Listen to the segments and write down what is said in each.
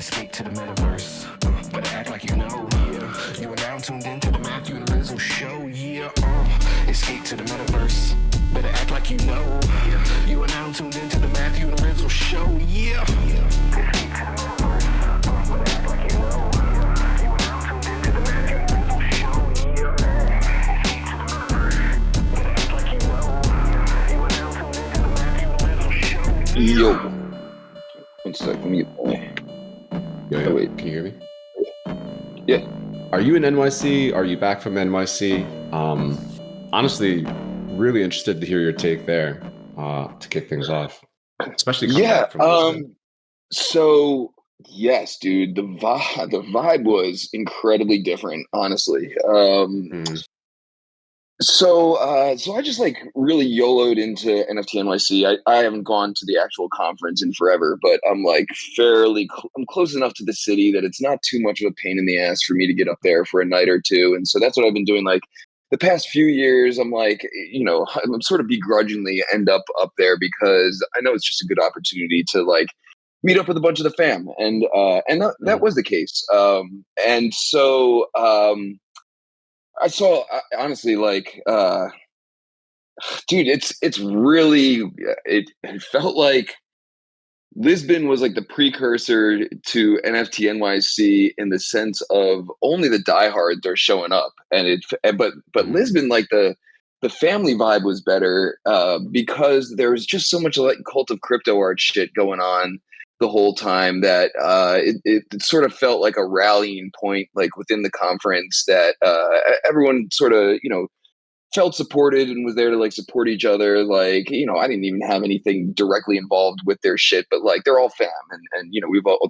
Escape to the metaverse. Better act like you know. Yeah. You are now tuned into the Matthew and Rizzle show. Yeah. Escape to the metaverse. Better act like you know. Yeah. You are now tuned into the Matthew and Rizzle show. Yeah. Escape to the metaverse. Better act like you know. Yeah. You are now tuned into the Matthew and Rizzle show. Yeah. Escape to the metaverse. Better act like you know. Yeah. You are now tuned into the Matthew and Rizzle show. Yo. One sec, let me Yeah, Oh, wait. Can you hear me? Yeah. Are you in NYC? Are you back from NYC? Honestly, really interested to hear your take there to kick things off, especially coming back from Lisbon. So yes, dude, the vibe was incredibly different, honestly. So I just like really YOLO'd into NFT NYC. I haven't gone to the actual conference in forever, but I'm like I'm close enough to the city that it's not too much of a pain in the ass for me to get up there for a night or two. And so that's what I've been doing. Like the past few years, I'm like, I'm sort of begrudgingly end up there because I know it's just a good opportunity to like meet up with a bunch of the fam. And that was the case. And so I saw honestly like dude, it's really it felt like Lisbon was like the precursor to NFT NYC in the sense of only the diehards are showing up, but Lisbon, like the family vibe was better because there was just so much like cult of crypto art shit going on the whole time that it sort of felt like a rallying point like within the conference that everyone sort of felt supported and was there to like support each other. Like, I didn't even have anything directly involved with their shit, but like they're all fam and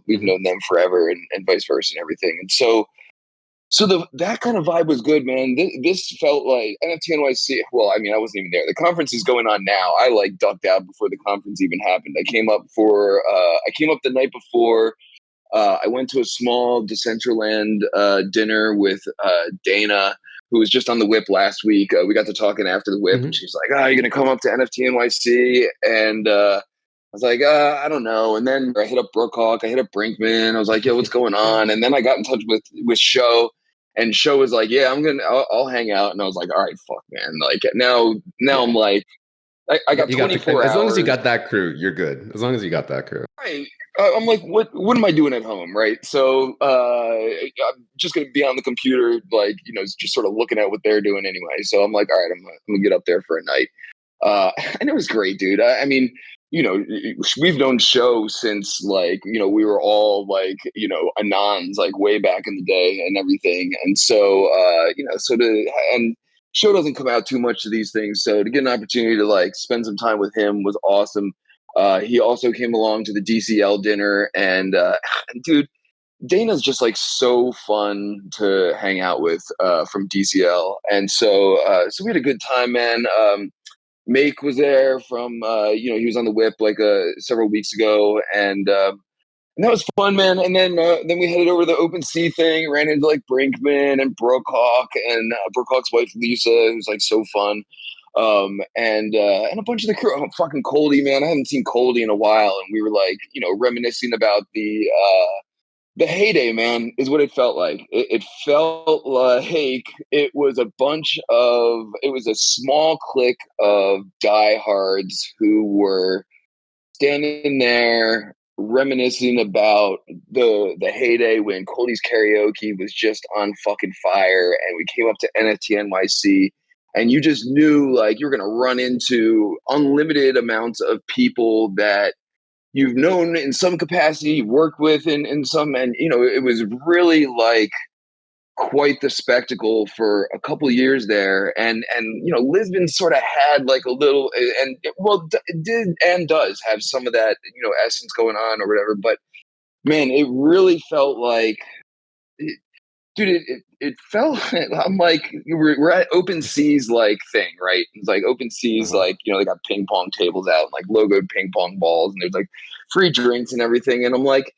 we've known them forever and vice versa and everything. And so that kind of vibe was good, man. This felt like NFT NYC. Well, I mean, I wasn't even there. The conference is going on now. I like ducked out before the conference even happened. I came up the night before. I went to a small Decentraland dinner with Dana, who was just on the whip last week. We got to talking after the whip, and she's like, "Oh, you're gonna come up to NFT NYC?" And I was like, "I don't know." And then I hit up Brookhawk, I hit up Brinkman. I was like, "Yo, what's going on?" And then I got in touch with Show, and Show was like, "Yeah, I'll hang out." And I was like, "All right, fuck, man." Like now I'm like, I got 24 hours. As long as you got that crew, you're good. As long as you got that crew. Right. I'm like, what am I doing at home, right? So I'm just gonna be on the computer, like just sort of looking at what they're doing anyway. So I'm like, all right, I'm gonna get up there for a night, and it was great, dude. I mean, we've known Show since like we were all like anons like way back in the day and everything, and so and Show doesn't come out too much to these things, so to get an opportunity to like spend some time with him was awesome. He also came along to the DCL dinner, and dude, Dana's just like so fun to hang out with from DCL, and so we had a good time, man. Make was there from he was on the whip like several weeks ago, and that was fun, man. And then we headed over to the Open Sea thing, ran into like Brinkman and Brookhawk and Brookhawk's wife Lisa, who's like so fun. And a bunch of the crew. Oh, fucking Coldy, man. I haven't seen Coldy in a while, and we were like, reminiscing about the heyday, man, is what it felt like. It felt like it was a small clique of diehards who were standing there reminiscing about the heyday when Cody's karaoke was just on fucking fire, and we came up to NFT NYC, and you just knew like you were gonna run into unlimited amounts of people that you've known in some capacity, worked with in some, and it was really like quite the spectacle for a couple of years there. And Lisbon sort of had like a little, and it did and does have some of that essence going on or whatever, but man, it really felt like dude, it felt I'm like we're at Open Seas like thing, right? It's like Open Seas, like they got ping pong tables out and like logoed ping pong balls, and there's like free drinks and everything, and I'm like,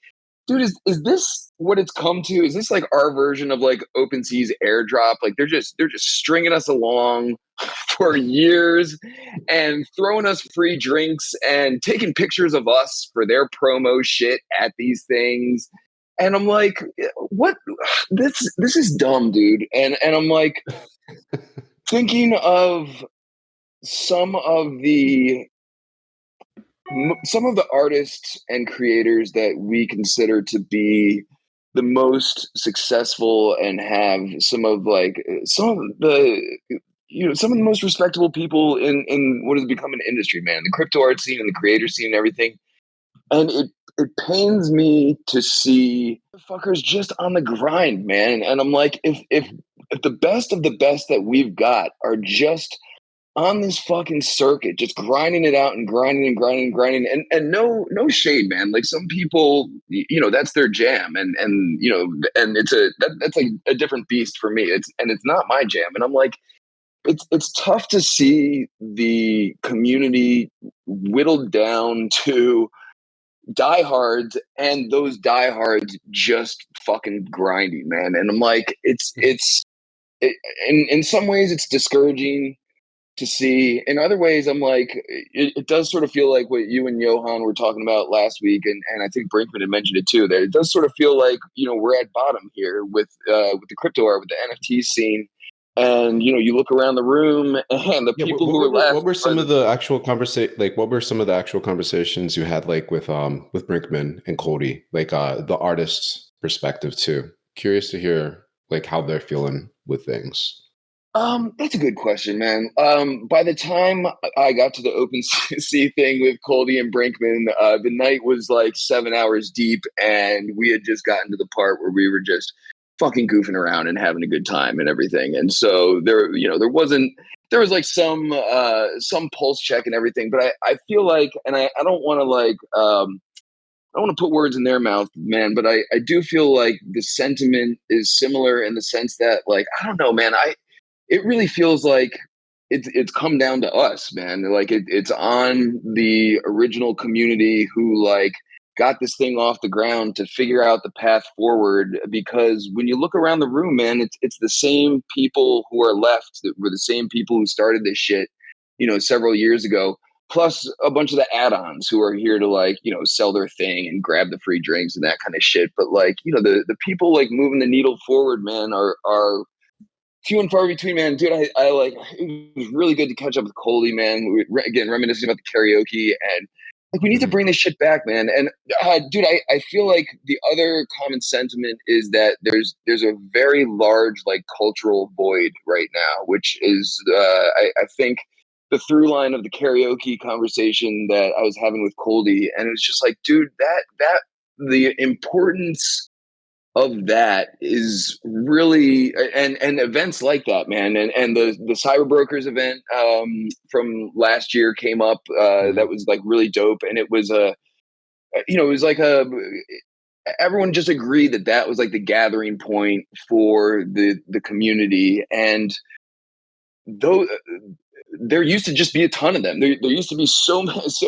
dude, is this what it's come to? Is this like our version of like Open Seas airdrop? Like they're just stringing us along for years and throwing us free drinks and taking pictures of us for their promo shit at these things. And I'm like, what? This is dumb, dude. And I'm like thinking of some of the artists and creators that we consider to be the most successful and have some of the some of the most respectable people in what has become an industry, man. The crypto art scene and the creator scene and everything. And it pains me to see fuckers just on the grind, man. And I'm like, if the best of the best that we've got are just on this fucking circuit, just grinding it out and grinding and grinding and grinding, and no shade, man. Like some people, that's their jam, and and that's like a different beast for me. It's not my jam, and I'm like, it's tough to see the community whittled down to diehards, and those diehards just fucking grinding, man. And I'm like, in some ways it's discouraging to see. In other ways, I'm like, it does sort of feel like what you and Johan were talking about last week, and I think Brinkman had mentioned it too. That it does sort of feel like we're at bottom here with the crypto art, with the NFT scene, and you look around the room, and the Yeah, people who are left. what were some of the actual what were some of the actual conversations you had like with Brinkman and Cody, like the artist's perspective too? Curious to hear like how they're feeling with things. That's a good question, man. By the time I got to the open sea thing with Colby and Brinkman, the night was like 7 hours deep, and we had just gotten to the part where we were just fucking goofing around and having a good time and everything. And so there was like some pulse check and everything, but I feel like, and I don't want to I don't want to put words in their mouth, man, but I do feel like the sentiment is similar in the sense that, like, I don't know, man. It really feels like it's come down to us, man. Like it's on the original community who like got this thing off the ground to figure out the path forward. Because when you look around the room, man, it's the same people who are left that were the same people who started this shit, several years ago. Plus a bunch of the add-ons who are here to like, sell their thing and grab the free drinks and that kind of shit. But like, the people like moving the needle forward, man, are few and far between, man. Dude, I like, it was really good to catch up with Coley, man. We were, again, reminiscing about the karaoke, and like, we need to Mhm. bring this shit back, man. And dude, I feel like the other common sentiment is that there's a very large like cultural void right now, which is I think the through line of the karaoke conversation that I was having with Coldy, and it was just like, dude, that the importance of that is really, and events like that, man, and the cyber brokers event from last year came up, that Mhm. was like really dope, and it was it was like everyone just agreed that that was like the gathering point for the community. And though there used to just be a ton of them. There used to be so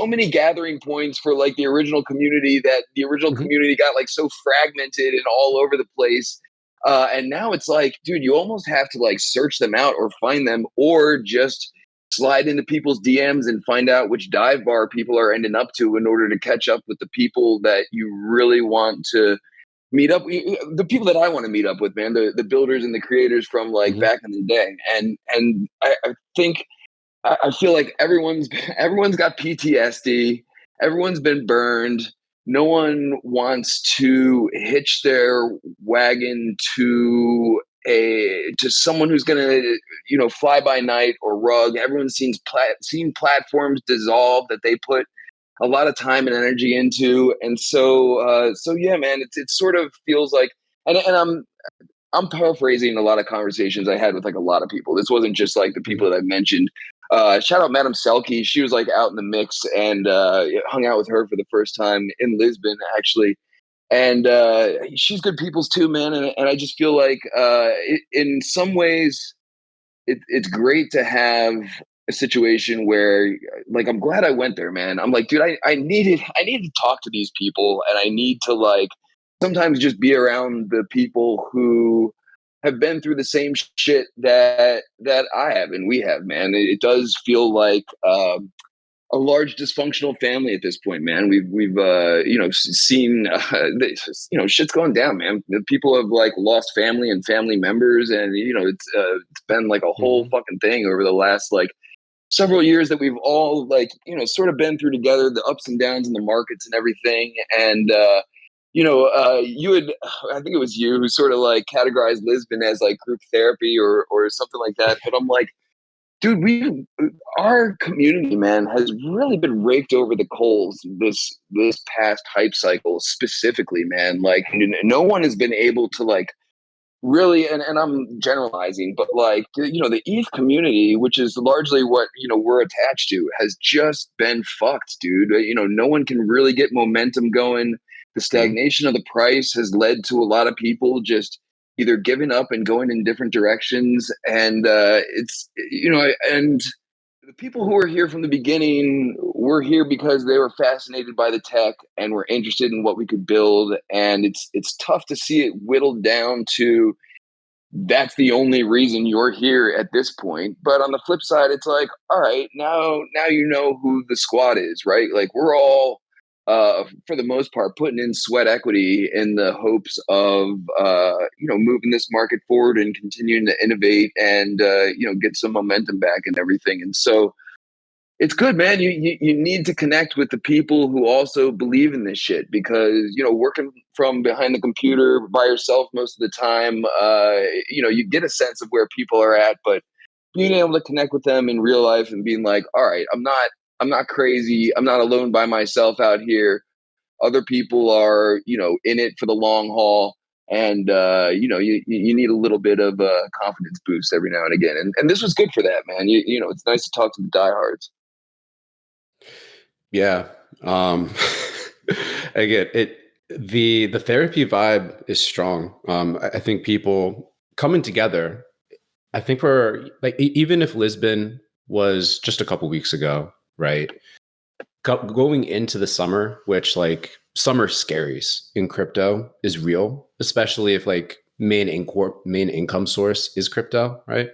many gathering points for like the original community, that the original Mhm. community got like so fragmented and all over the place. And now it's like, dude, you almost have to like search them out or find them, or just slide into people's DMs and find out which dive bar people are ending up to in order to catch up with the people that you really want to meet up, the people that I want to meet up with, man, the builders and the creators from like Mhm. back in the day. And I think I feel like everyone's got PTSD. Everyone's been burned. No one wants to hitch their wagon to someone who's gonna fly by night or rug. Everyone's seen platforms dissolve that they put a lot of time and energy into, and so yeah, man, it sort of feels like, and I'm paraphrasing a lot of conversations I had with like a lot of people. This wasn't just like the people Mhm. that I mentioned. Shout out Madam Selke. She was like out in the mix, and hung out with her for the first time in Lisbon, actually. And she's good people's too, man. And I just feel like in some ways it's great to have a situation where, like, I'm glad I went there, man. I'm like, dude, I needed to talk to these people, and I need to like sometimes just be around the people who have been through the same shit that I have and we have, man. It does feel like a large dysfunctional family at this point, man. We've seen shit's going down, man. People have like lost family and family members, and it's been like a whole Mhm. fucking thing over the last like several years that we've all like sort of been through together, the ups and downs in the markets and everything. And you had, I think it was you who sort of like categorized Lisbon as like group therapy or something like that. But I'm like, dude, our community, man, has really been raked over the coals this past hype cycle specifically, man. Like no one has been able to like really, and I'm generalizing, but like the ETH community, which is largely what we're attached to, has just been fucked, dude. No one can really get momentum going. The Mhm. stagnation of the price has led to a lot of people just either giving up and going in different directions, and it's and the people who were here from the beginning were here because they were fascinated by the tech and were interested in what we could build. And it's tough to see it whittled down to that's the only reason you're here at this point. But on the flip side, it's like, all right, now you know who the squad is, right? Like we're all for the most part putting in sweat equity in the hopes of moving this market forward and continuing to innovate and get some momentum back and everything. And so it's good, man. You need to connect with the people who also believe in this shit, because working from behind the computer by yourself most of the time, you get a sense of where people are at, but being able to connect with them in real life and being like, all right, I'm not crazy. I'm not alone by myself out here. Other people are in it for the long haul. And you need a little bit of a confidence boost every now and again, and this was good for that, man. It's nice to talk to the diehards. Yeah. Um, again, the therapy vibe is strong. I think people coming together. I think for like even if Lisbon was just a couple weeks ago, right? Going into the summer, which like summer scaries in crypto is real, especially if like main income source is crypto, right?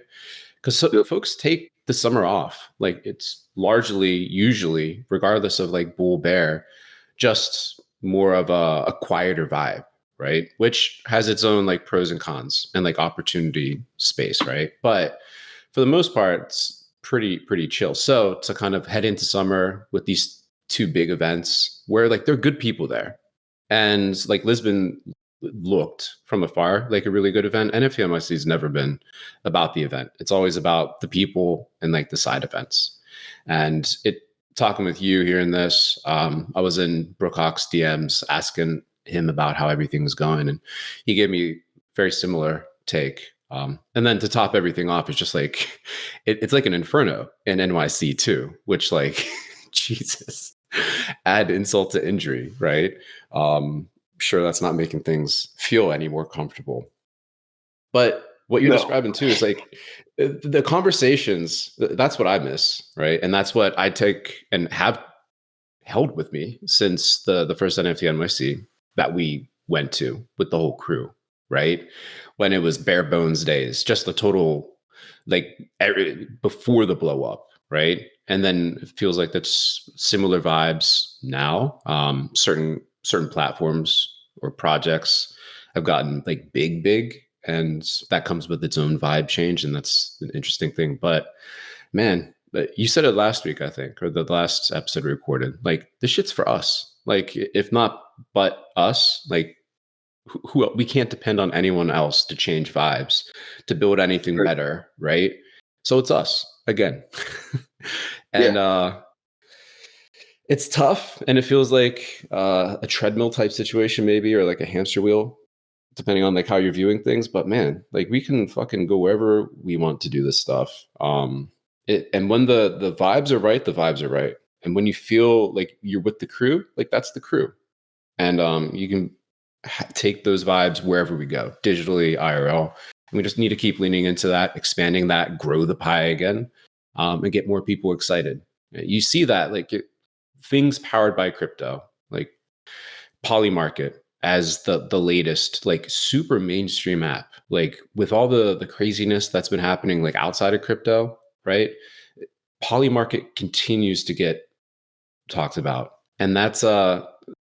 Because Yep. folks take the summer off. Like it's largely, usually, regardless of like bull bear, just more of a quieter vibe, right? Which has its own like pros and cons and like opportunity space, right? But for the most part, it's pretty chill. So to kind of head into summer with these two big events where like there are good people there, and like Lisbon looked from afar like a really good event. NFT NYC has never been about the event. It's always about the people and like the side events. And it talking with you hearing this, I was in Brooke Hawk's DMs asking him about how everything's going, and he gave me very similar take. And then to top everything off, it's just like it's like an inferno in NYC too, which like Jesus, add insult to injury, right? Sure, that's not making things feel any more comfortable. But what you're No. describing too is like the conversations. That's what I miss, right? And that's what I take and have held with me since the first NFT NYC that we went to with the whole crew, right? When it was bare bones days, just the total like before the blow up, right? And then it feels like that's similar vibes now. Certain platforms or projects have gotten like big, and that comes with its own vibe change, and that's an interesting thing. But man, you said it last week, I think, or the last episode we recorded. Like this shit's for us. Like if not, but us. Like who we can't depend on anyone else to change vibes, to build anything Right. better, right? So it's us again. Yeah. And it's tough, and it feels like a treadmill type situation, maybe, or like a hamster wheel, depending on like how you're viewing things. But man, like we can fucking go wherever we want to do this stuff. And when the vibes are right, the vibes are right. And when you feel like you're with the crew, like that's the crew. And you can take those vibes wherever we go, digitally, IRL. And we just need to keep leaning into that, expanding that, grow the pie again, and get more people excited. You see that like things powered by crypto, like Polymarket as the latest like super mainstream app, like with all the craziness that's been happening like outside of crypto, right? Polymarket continues to get talked about. And that's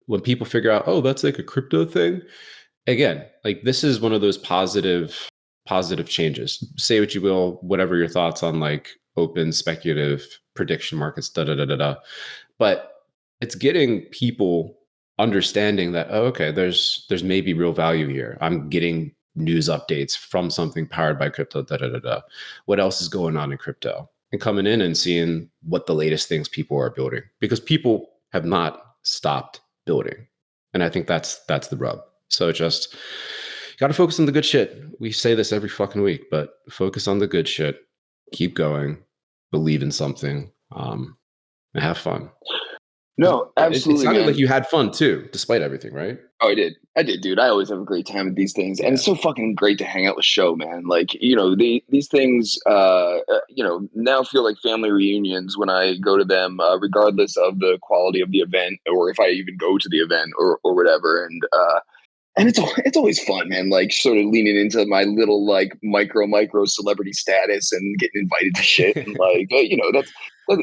when people figure out, oh, that's like a crypto thing. Again, like this is one of those positive changes. Say what you will, whatever your thoughts on like open speculative prediction markets, da da da da da. But it's getting people understanding that, oh, okay, there's maybe real value here. I'm getting news updates from something powered by crypto, da da da da. What else is going on in crypto? And coming in and seeing what the latest things people are building, because people have not stopped building. And I think that's the rub. So just got to focus on the good shit. We say this every fucking week, but focus on the good shit. Keep going. Believe in something. And have fun. No, It absolutely, sounded man. like you had fun too, despite everything, right? Oh, I did, dude. I always have a great time with these things, and Yeah. it's so fucking great to hang out with Show, man. Like, these things, now feel like family reunions when I go to them, regardless of the quality of the event, or if I even go to the event or whatever. And it's always fun, man. Like, sort of leaning into my little like micro celebrity status and getting invited to shit, and like,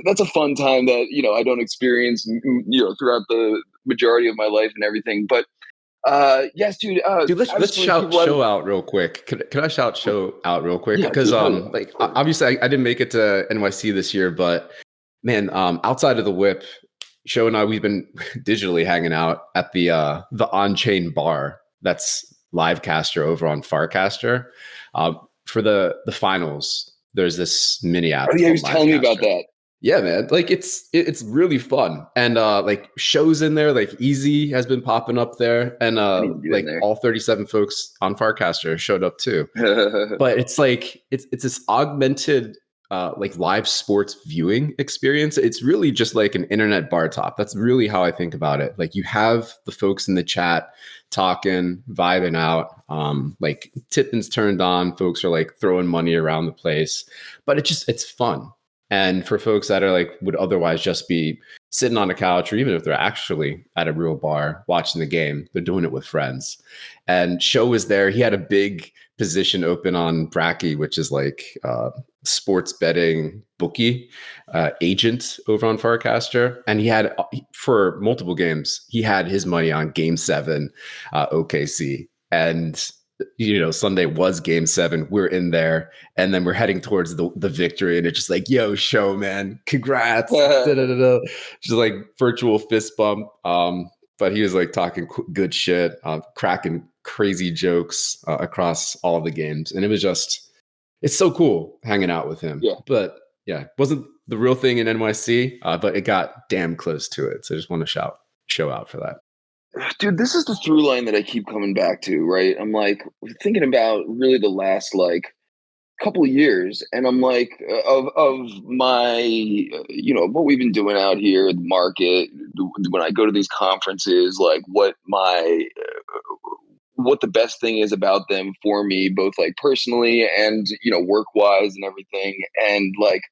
that's a fun time that I don't experience, throughout the majority of my life and everything, but. Yes, dude. Dude, let's Absolutely. shout People have, show out real quick. Can I shout show out real quick? yeah, Because dude. Hell yeah, like of course. obviously I didn't make it to NYC this year, but man, outside of the whip, Show and I we've been digitally hanging out at the onchain bar that's Livecaster over on Farcaster. For the finals, there's this mini app Oh yeah, he called was telling me about Livecaster. that. Yeah, man. Like it's really fun. And like shows in there, like Easy has been popping up there. And I need to get in like there. all 37 folks on Farcaster showed up too. But it's like it's this augmented like live sports viewing experience. It's really just like an internet bar top. That's really how I think about it. Like you have the folks in the chat talking, vibing out. Like Tipn's turned on, folks are like throwing money around the place. But it's fun. And for folks that are like would otherwise just be sitting on a couch, or even if they're actually at a real bar watching the game, they're doing it with friends. And Show was there. He had a big position open on Bracky, which is like sports betting bookie agent over on Farcaster. And he had for multiple games, he had his money on Game 7 OKC. And Sunday was Game 7. We're in there, and then we're heading towards the victory, and it's just like, yo, Show, man, congrats, da-da-da-da. Just like virtual fist bump. But he was like talking good shit, cracking crazy jokes across all the games, and it's so cool hanging out with him. Yeah. But yeah, wasn't the real thing in NYC, but it got damn close to it. So I just want to show out for that. Dude, this is the through line that I keep coming back to, right? I'm like thinking about really the last like couple of years, and I'm like of my what we've been doing out here, the market, when I go to these conferences, like what the best thing is about them for me, both like personally and work wise and everything, and like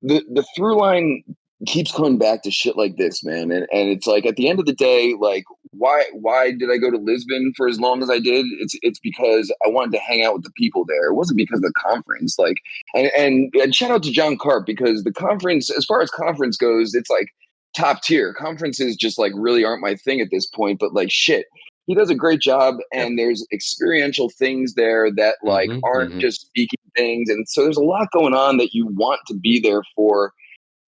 the through line keeps coming back to shit like this, man. And it's like at the end of the day, like why did I go to Lisbon for as long as I did? It's because I wanted to hang out with the people there. It wasn't because of the conference. Like and shout out to John Carp, because the conference, as far as conference goes, it's like top tier. Conferences just like really aren't my thing at this point, but like shit. He does a great job, Yep. and there's experiential things there that like aren't just speaking things, and so there's a lot going on that you want to be there for,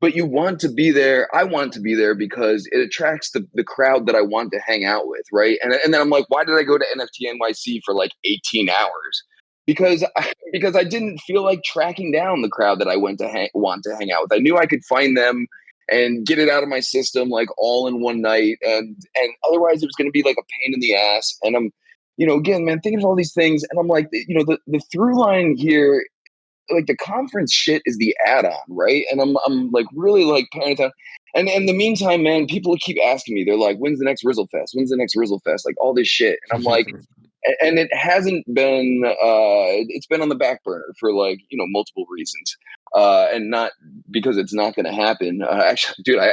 but you want to be there. I want to be there because it attracts the crowd that I want to hang out with, right? And then I'm like, why did I go to NFT NYC for like 18 hours? Because I didn't feel like tracking down the crowd that I want to hang out with. I knew I could find them and get it out of my system like all in one night, and otherwise it was going to be like a pain in the ass. And I'm, again, man, thinking of all these things, and I'm like, the through line here, like the conference shit is the add-on, right? And I'm like really like paying attention. And in the meantime, man, people keep asking me, they're like, when's the next Rizzle Fest? When's the next Rizzle Fest? Like all this shit. And I'm like, and it hasn't been it's been on the back burner for like multiple reasons, and not because it's not going to happen, actually, dude. I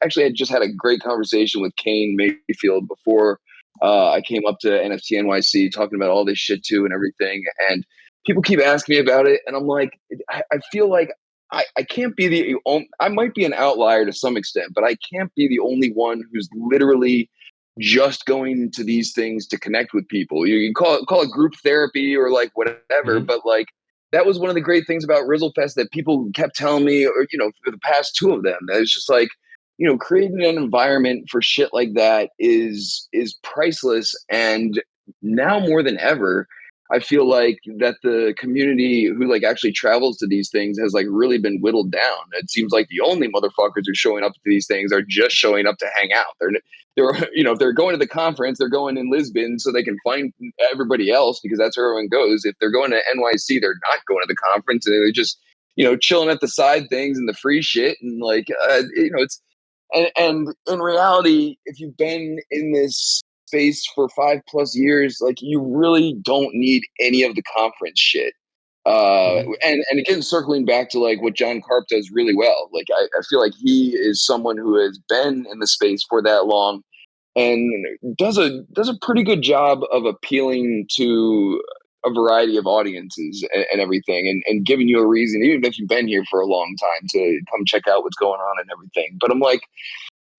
actually had just had a great conversation with Kane Mayfield before I came up to NFT NYC, talking about all this shit too and everything, and people keep asking me about it, and I'm like, I feel like I can't be the only, I might be an outlier to some extent, but I can't be the only one who's literally just going to these things to connect with people. You can call it group therapy or like whatever, Mhm. but like that was one of the great things about Rizzle Fest that people kept telling me, or for the past two of them, that it's just like, creating an environment for shit like that is priceless. And now more than ever, I feel like that the community who like actually travels to these things has like really been whittled down. It seems like the only motherfuckers who are showing up to these things are just showing up to hang out. They're if they're going to the conference, they're going in Lisbon so they can find everybody else because that's where everyone goes. If they're going to NYC, they're not going to the conference and they're just chilling at the side things and the free shit and like it's and in reality, if you've been in this space for 5+ years, like you really don't need any of the conference shit. Mhm. And again, circling back to like what John Karp does really well, like I feel like he is someone who has been in the space for that long and does a pretty good job of appealing to a variety of audiences and everything and giving you a reason, even if you've been here for a long time, to come check out what's going on and everything. But I'm like,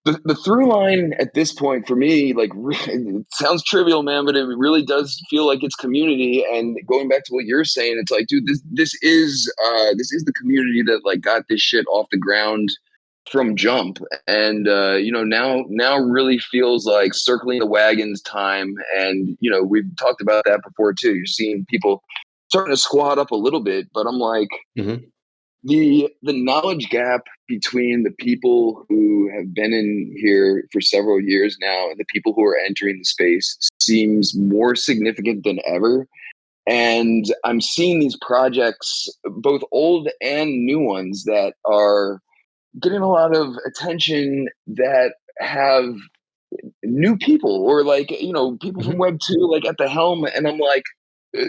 the through line at this point for me, like, it sounds trivial, man, but it really does feel like it's community. And going back to what you're saying, it's like, dude, this is the community that like got this shit off the ground from jump. And now really feels like circling the wagons time. And we've talked about that before too. You're seeing people starting to squat up a little bit, but I'm like, Mhm. the knowledge gap between the people who have been in here for several years now and the people who are entering the space seems more significant than ever. And I'm seeing these projects, both old and new ones, that are getting a lot of attention, that have new people or like people from Mhm. Web 2 like at the helm. And I'm like,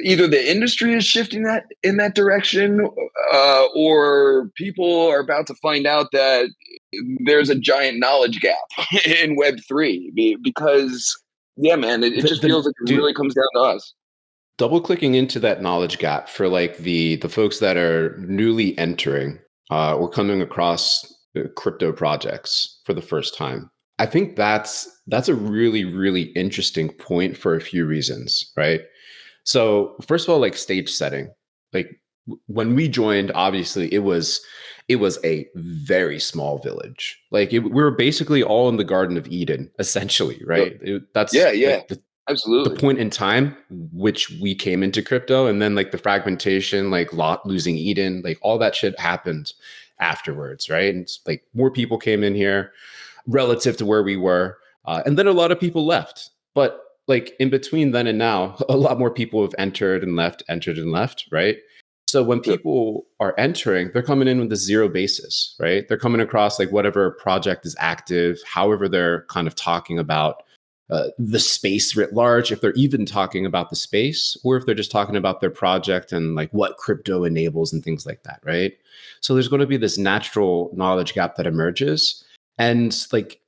either the industry is shifting that in that direction, or people are about to find out that there's a giant knowledge gap in Web 3, because yeah, man, it just feels like it Dude, really comes down to us. double clicking into that knowledge gap for like the folks that are newly entering or coming across crypto projects for the first time. I think that's a really really interesting point for a few reasons, right? So first of all, like stage setting, like when we joined, obviously it was a very small village. Like we were basically all in the Garden of Eden, essentially, Yep. right? That's Yeah, yeah, like the absolutely. point in time which we came into crypto, and then like the fragmentation, like Lot losing Eden, like all that shit happened afterwards, right? And it's like more people came in here relative to where we were, and then a lot of people left. But like in between then and now, a lot more people have entered and left, right? So when Yep. people are entering, they're coming in with a zero basis, right? They're coming across like whatever project is active, however they're kind of talking about the space writ large, if they're even talking about the space, or if they're just talking about their project and like what crypto enables and things like that, right? So there's going to be this natural knowledge gap that emerges. And like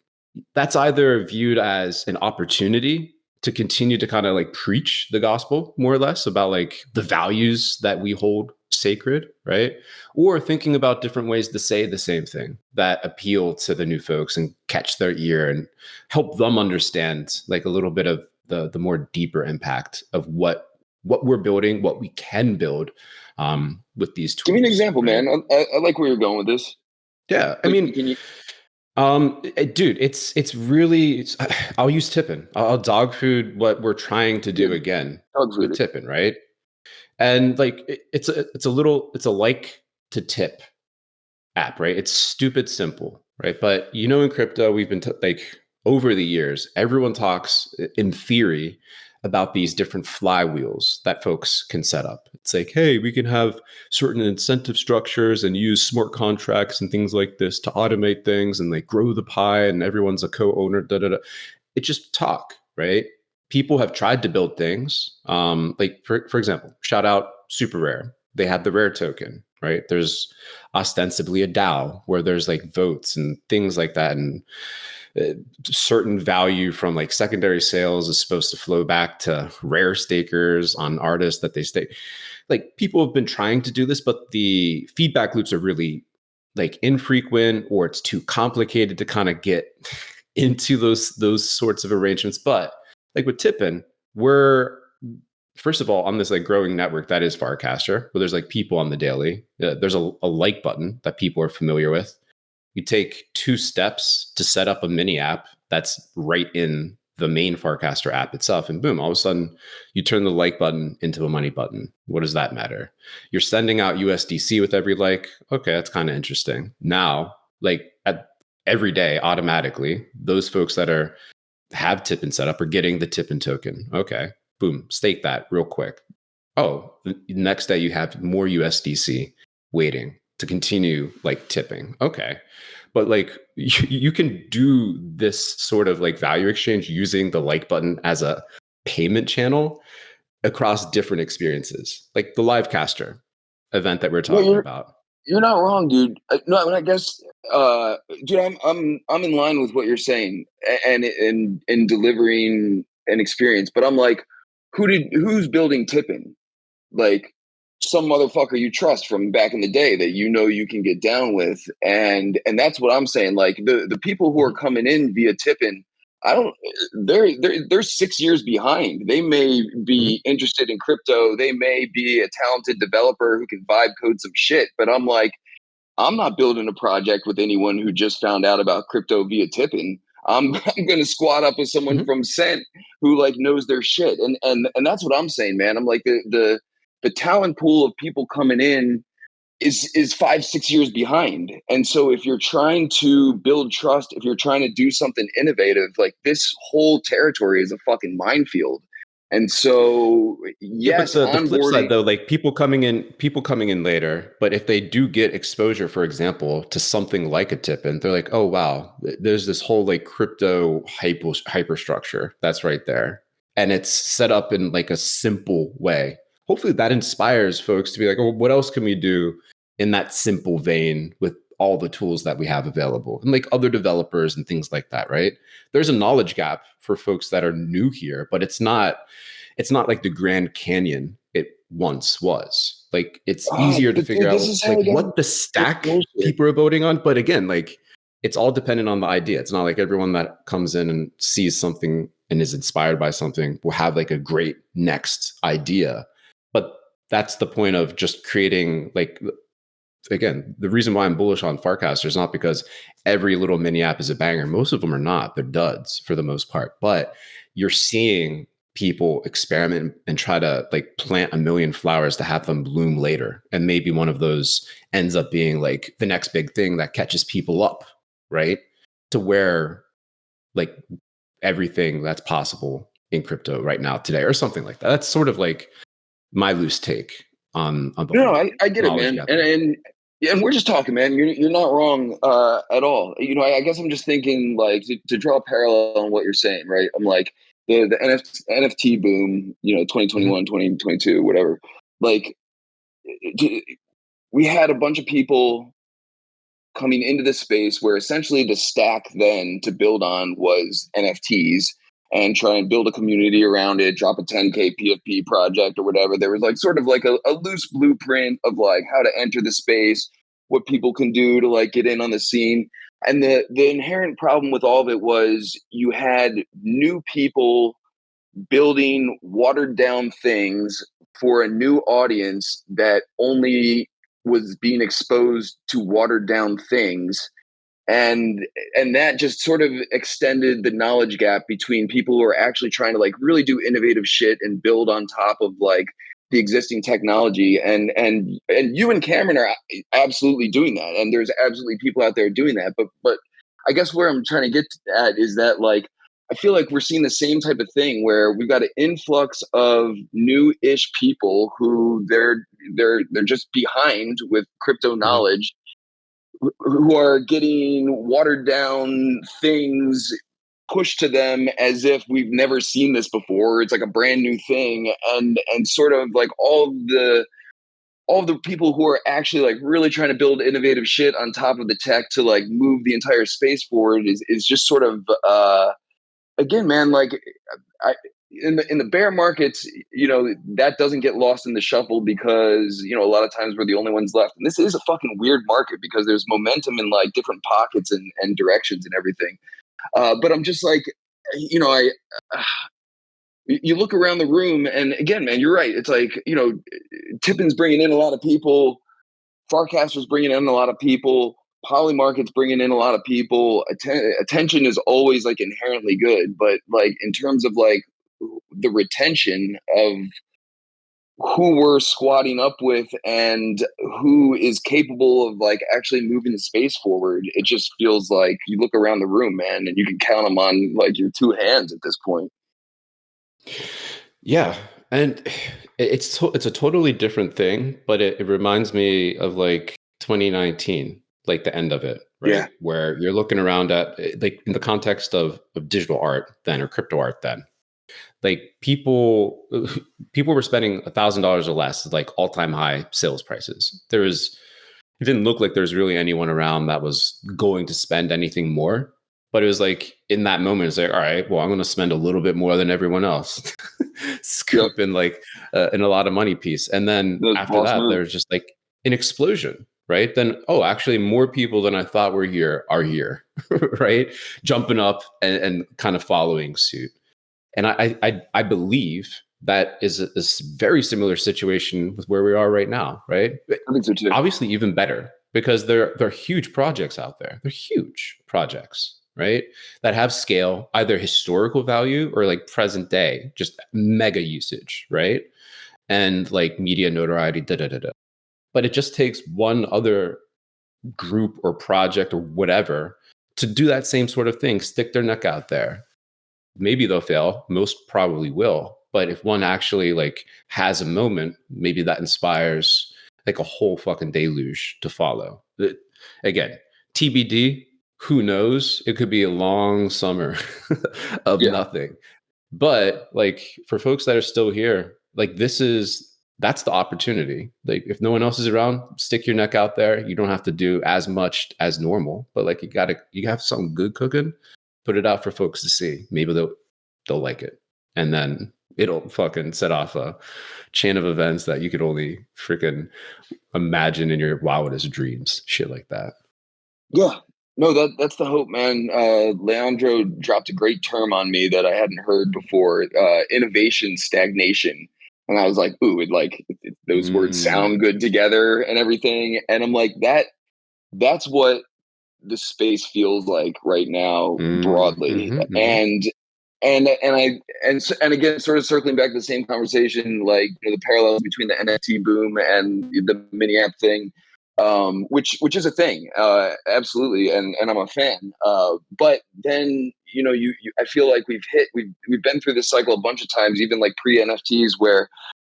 that's either viewed as an opportunity to continue to kind of like preach the gospel more or less about like the values that we hold sacred, right? Or thinking about different ways to say the same thing that appeal to the new folks and catch their ear and help them understand like a little bit of the more deeper impact of what we're building, what we can build with these Give me an tools, example, right? man. I like where you're going with this. Yeah, I Like, mean, can you? dude, it's really. I'll use Tipn. I'll dog food what we're trying to Yeah, do again dog with food. Tipn, right? And like it's a like to tip app, right? It's stupid simple, right? But in crypto, we've been like over the years, everyone talks in theory about these different flywheels that folks can set up. It's like, hey, we can have certain incentive structures and use smart contracts and things like this to automate things and like grow the pie and everyone's a co-owner. Da, da, da. It's just talk, right? People have tried to build things. Like for example, shout out Super Rare. They had the rare token, right? There's ostensibly a DAO where there's like votes and things like that. And certain value from like secondary sales is supposed to flow back to rare stakers on artists that they stake. Like people have been trying to do this, but the feedback loops are really like infrequent, or it's too complicated to kind of get into those sorts of arrangements. But like with Tipn, we're first of all on this like growing network that is Farcaster, where there's like people on the daily. There's a like button that people are familiar with. You take 2 steps to set up a mini app that's right in the main Farcaster app itself, and boom, all of a sudden you turn the like button into a money button. What does that matter? You're sending out USDC with every like. Okay, that's kind of interesting. Now, like at every day, automatically, those folks that have Tipn set up are getting the Tipn token. Okay, boom, stake that real quick. Oh, the next day you have more USDC waiting to continue like tipping. Okay. But like you can do this sort of like value exchange using the like button as a payment channel across different experiences, like the live caster event that we're No, talking about. you're not wrong, dude. No, I mean, I guess, dude, I'm in line with what you're saying, and in delivering an experience. But I'm like, who's building Tipn? Like some motherfucker you trust from back in the day that you know you can get down with, and that's what I'm saying. Like the people who are coming in via Tipn, I don't. They're 6 years behind. They may be interested in crypto. They may be a talented developer who can vibe code some shit. But I'm like, I'm not building a project with anyone who just found out about crypto via Tipn. I'm going to squat up with someone from Cent who like knows their shit, and that's what I'm saying, man. I'm like the talent pool of people coming in is 5-6 years behind, and so if you're trying to build trust, if you're trying to do something innovative, like this whole territory is a fucking minefield. And so, Yeah, but yes, the flip side onboarding. though, like people coming in later, but if they do get exposure, for example, to something like a Tipn, they're like, oh wow, there's this whole like crypto hyperstructure that's right there. And it's set up in like a simple way. Hopefully that inspires folks to be like, oh, what else can we do in that simple vein with all the tools that we have available? And like other developers and things like that, right? There's a knowledge gap for folks that are new here, but it's not like the Grand Canyon it once was. Like it's easier to But figure dude, this out is how like again. what the It's stack bullshit. people are voting on. But again, like it's all dependent on the idea. It's not like everyone that comes in and sees something and is inspired by something will have like a great next idea. But that's the point of just creating like again, the reason why I'm bullish on Farcaster is not because every little mini app is a banger. Most of them are not. They're duds for the most part. But you're seeing people experiment and try to like plant a million flowers to have them bloom later. And maybe one of those ends up being like the next big thing that catches people up, right? To where like everything that's possible in crypto right now today or something like that. That's sort of like my loose take on the No, whole I get it, knowledge man, gap. and we're just talking, man. You're not wrong at all. You know, I guess I'm just thinking like to draw a parallel on what you're saying, right? I'm like the NFT boom, you know, 2021, 2022, whatever. Like we had a bunch of people coming into this space where essentially the stack then to build on was NFTs and try and build a community around it, drop a 10K PFP project or whatever. There was like sort of like a loose blueprint of like how to enter the space, what people can do to like get in on the scene. And the inherent problem with all of it was you had new people building watered down things for a new audience that only was being exposed to watered down things, and that just sort of extended the knowledge gap between people who are actually trying to like really do innovative shit and build on top of like the existing technology, and you and Cameron are absolutely doing that, and there's absolutely people out there doing that, but I guess where I'm trying to get at is that like I feel like we're seeing the same type of thing where we've got an influx of new-ish people who they're just behind with crypto Mhm. knowledge, who are getting watered down things pushed to them as if we've never seen this before. It's like a brand new thing, and sort of like all the all the people who are actually like really trying to build innovative shit on top of the tech to like move the entire space forward is just sort of again, man, like I in the bear markets, you know, that doesn't get lost in the shuffle because, you know, a lot of times we're the only ones left. And this is a fucking weird market because there's momentum in like different pockets and directions and everything. But I'm just like, you know, you look around the room and again, man, you're right. It's like, you know, Tipn's bringing in a lot of people. Farcaster's bringing in a lot of people. Polymarket's bringing in a lot of people. Attention is always like inherently good, but like in terms of like the retention of who we're squatting up with and who is capable of like actually moving the space forward, it just feels like you look around the room, man, and you can count them on like your two hands at this point. Yeah, and it's a totally different thing, but it reminds me of like 2019, like the end of it, Yeah. right? Where you're looking around at like in the context of digital art then or crypto art then, like people were spending $1,000 or less, like all-time high sales prices. It didn't look like there's really anyone around that was going to spend anything more. But it was like in that moment, it's like, all right, well, I'm going to spend a little bit more than everyone else, scoop in like in a lot of money piece. And then after that, there's just like an explosion, right? Then, oh, actually, more people than I thought were here are here, right? Jumping up and kind of following suit. And I believe that is a very similar situation with where we are right now, right? I think so too. Obviously, even better because there are huge projects out there. They're huge projects, right? That have scale, either historical value or like present day, just mega usage, right? And like media notoriety, da da da da. But it just takes one other group or project or whatever to do that same sort of thing, stick their neck out there. Maybe they'll fail. Most probably will. But if one actually like has a moment, maybe that inspires like a whole fucking deluge to follow. Again, TBD, who knows? It could be a long summer of nothing. But like for folks that are still here, like that's the opportunity. Like if no one else is around, stick your neck out there. You don't have to do as much as normal, but like you have something good cooking, put it out for folks to see. Maybe they'll like it. And then it'll fucking set off a chain of events that you could only freaking imagine in your wildest dreams. Shit like that. Yeah. No, that's the hope, man. Leandro dropped a great term on me that I hadn't heard before. Innovation stagnation. And I was like, ooh, those words sound good together and everything. And I'm like, that's what the space feels like right now broadly. And again, sort of circling back to the same conversation, like, you know, the parallels between the NFT boom and the mini app thing, which is a thing, absolutely, and I'm a fan. But then, you know, I feel like we've been through this cycle a bunch of times, even like pre NFTs, where,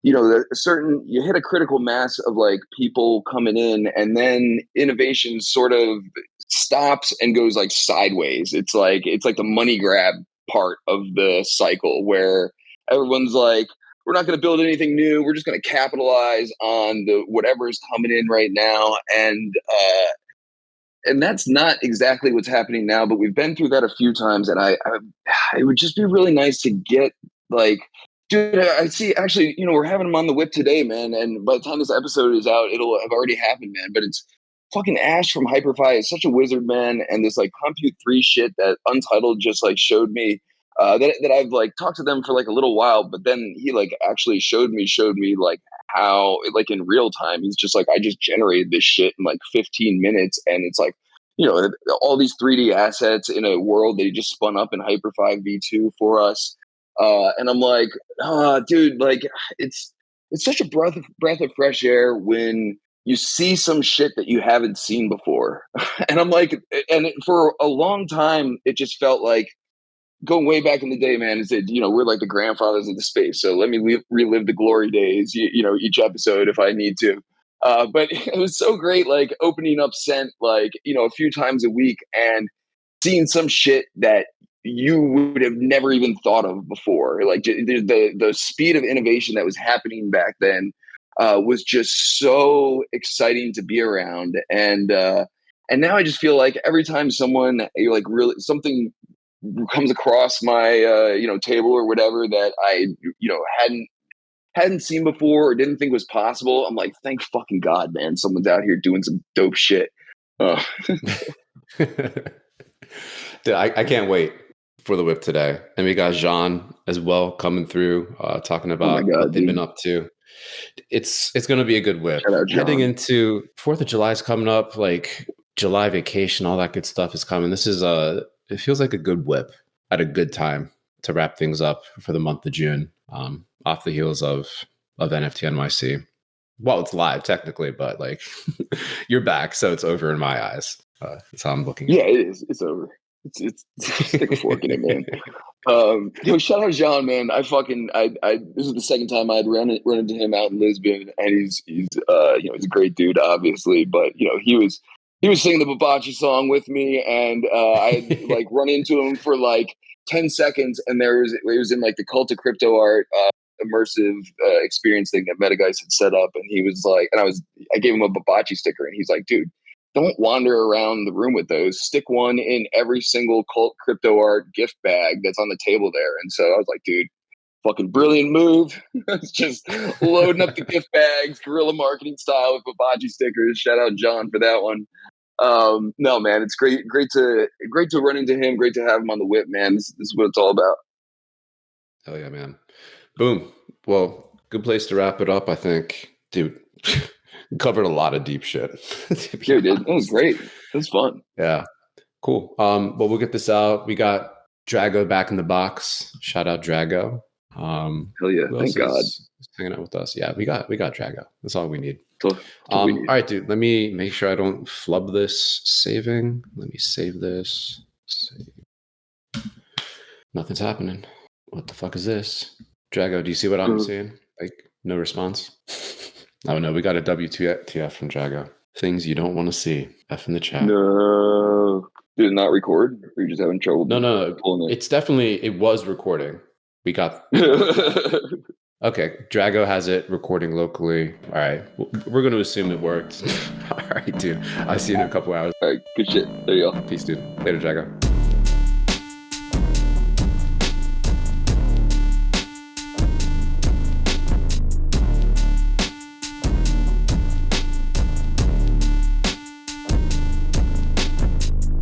you know, you hit a critical mass of like people coming in, and then innovation sort of stops and goes like sideways. It's like the money grab part of the cycle where everyone's like, we're not going to build anything new. We're just going to capitalize on the whatever's coming in right now, and that's not exactly what's happening now. But we've been through that a few times, and it would just be really nice to get like. Dude, I see. Actually, you know, we're having them on the whip today, man. And by the time this episode is out, it'll have already happened, man. But it's fucking Ash from Hyperfy is such a wizard, man. And this like Compute 3 shit that Untitled just like showed me, that I've like talked to them for like a little while, but then he like actually showed me like how like in real time he's just like, I just generated this shit in like 15 minutes, and it's like, you know, all these 3D assets in a world that he just spun up in Hyperfy V2 for us. And I'm like, dude, like it's such a breath of fresh air when you see some shit that you haven't seen before. And I'm like, for a long time, it just felt like going way back in the day, man, is that, you know, we're like the grandfathers of the space. So let me relive the glory days, you know, each episode if I need to. But it was so great, like opening up Scent, like, you know, a few times a week and seeing some shit that you would have never even thought of before. Like the speed of innovation that was happening back then. was just so exciting to be around. And now I just feel like every time someone like really something comes across my table or whatever that I hadn't seen before or didn't think was possible, I'm like, thank fucking God, man, someone's out here doing some dope shit. Dude, I can't wait for the whip today. And we got Jean as well coming through, talking about what they've been up to. It's going to be a good whip. Shout out, Heading John. into 4th of July is coming up, like July vacation, all that good stuff is coming. This is it feels like a good whip at a good time to wrap things up for the month of June, off the heels of NFT NYC. Well, it's live technically, but like you're back, so it's over in my eyes. That's how I'm looking. Yeah, it is. It's over. It's stick a fork in it, man. Shout out John, man. I this is the second time I'd run into him out in Lisbon, and he's he's a great dude, obviously, but he was singing the Babachi song with me, and I like run into him for like 10 seconds, and it was in like the Cult of Crypto Art immersive experience thing that Metageist had set up, and he was like, and I gave him a Babachi sticker, and he's like, dude, don't wander around the room with those. Stick one in every single Cult Crypto Art gift bag that's on the table there. And so I was like, dude, fucking brilliant move. It's just loading up the gift bags, guerrilla marketing style with Babachi stickers. Shout out John for that one. No, man, it's great to run into him. Great to have him on the whip, man. This is what it's all about. Hell yeah, man. Boom. Well, good place to wrap it up, I think. Dude, covered a lot of deep shit. Yeah, dude. That was great. It was fun. Yeah. Cool. Well, we'll get this out. We got Drago back in the box. Shout out Drago. Hell yeah. Thank God. Hanging out with us. Yeah, we got Drago. That's all we need. All right, dude. Let me make sure I don't flub this saving. Let me save this. Save. Nothing's happening. What the fuck is this? Drago, do you see what I'm seeing? Like, no response? Oh no, we got a WTF from Drago. Things you don't want to see. F in the chat. No. Did it not record? Or you just having trouble? No. It's definitely, it was recording. We got... Okay, Drago has it recording locally. All right, we're going to assume it worked. All right, dude. I'll see you in a couple hours. All right, good shit. There you go. Peace, dude. Later, Drago.